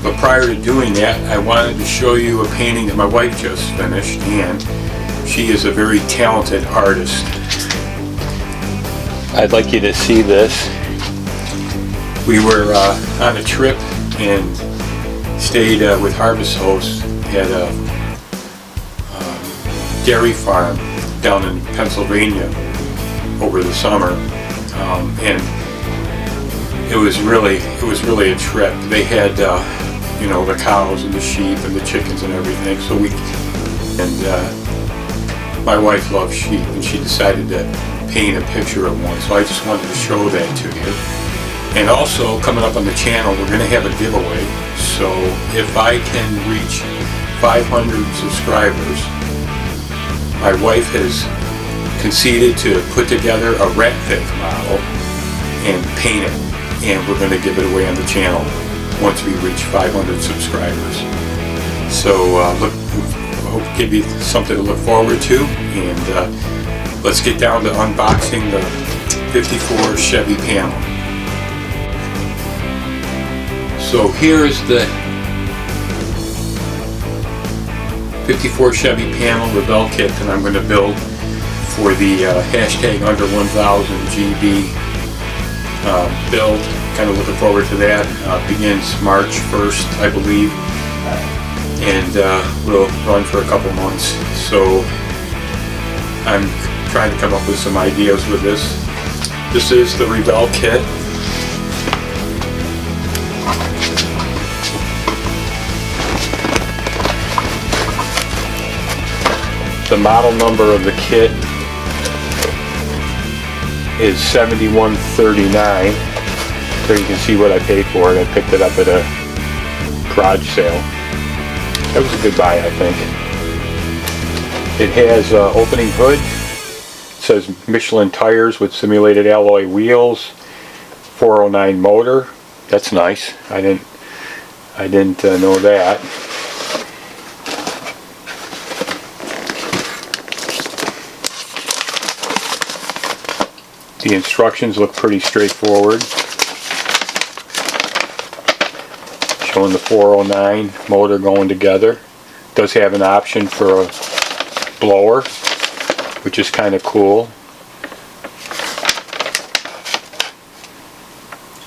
But prior to doing that, I wanted to show you a painting that my wife just finished, and she is a very talented artist. I'd like you to see this. We were on a trip and stayed with Harvest Host at a dairy farm down in Pennsylvania over the summer, and it was really a trip. They had you know, the cows and the sheep and the chickens and everything. So my wife loves sheep, and she decided to paint a picture of one. So I just wanted to show that to you. And also, coming up on the channel, we're going to have a giveaway. So if I can reach 500 subscribers, my wife has conceded to put together a rat Fink model and paint it, and we're going to give it away on the channel once we reach 500 subscribers. So look, I hope to give you something to look forward to, and let's get down to unboxing the 54 Chevy panel. So here's the 54 Chevy panel Rebel kit that I'm going to build for the hashtag under 1000 GB build. Kind of looking forward to that. Begins March 1st, I believe, and will run for a couple months. So I'm trying to come up with some ideas with this. This is the Rebel kit. The model number of the kit is 7139. So you can see what I paid for it. I picked it up at a garage sale. That was a good buy, I think. It has opening hood. It says Michelin tires with simulated alloy wheels. 409 motor. That's nice. I didn't know that. The instructions look pretty straightforward. Showing the 409 motor going together. Does have an option for a blower, which is kind of cool.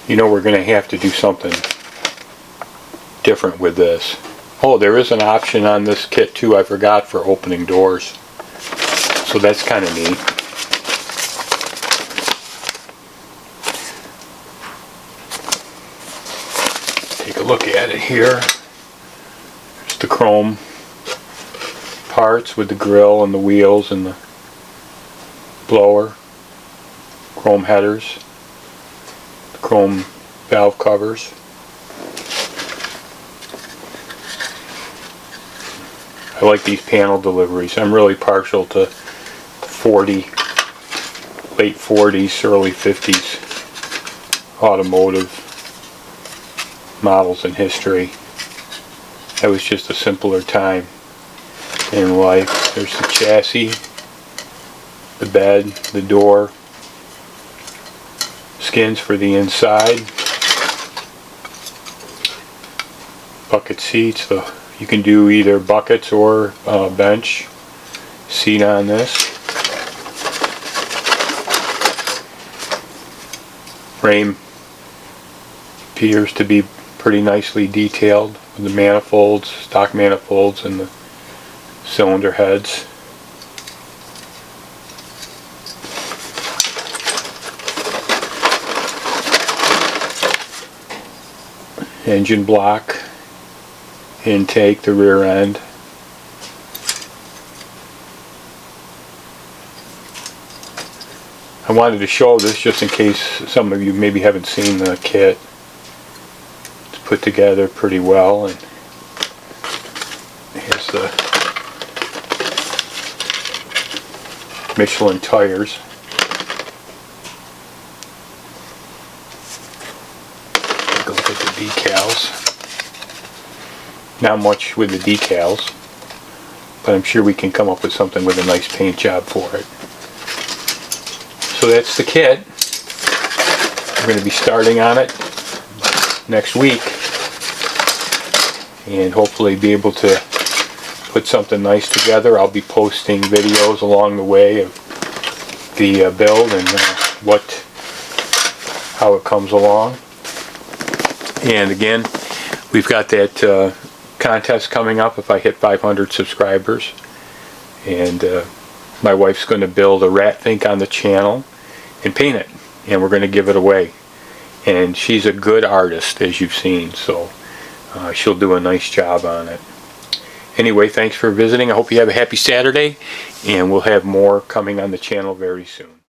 You know, we're going to have to do something different with this. Oh, there is an option on this kit too, I forgot, for opening doors. So that's kind of neat. Take a look at it here. There's the chrome parts with the grill and the wheels and the blower, chrome headers, the chrome valve covers. I like these panel deliveries. I'm really partial to late 40s, early 50s automotive models in history. That was just a simpler time in life. There's the chassis, the bed, the door, skins for the inside, bucket seats. You can do either buckets or bench seat on this. Frame appears to be pretty nicely detailed with the manifolds, stock manifolds, and the cylinder heads. Engine block, intake, the rear end. I wanted to show this just in case some of you maybe haven't seen the kit. Put together pretty well, and here's the Michelin tires. Take a look at the decals. Not much with the decals, but I'm sure we can come up with something with a nice paint job for it. So that's the kit. We're going to be starting on it next week. and hopefully be able to put something nice together. I'll be posting videos along the way of the build and how it comes along. And again, we've got that contest coming up if I hit 500 subscribers, and my wife's going to build a rat Fink on the channel and paint it, and we're going to give it away. And she's a good artist, as you've seen, so she'll do a nice job on it. Anyway, thanks for visiting. I hope you have a happy Saturday, and we'll have more coming on the channel very soon.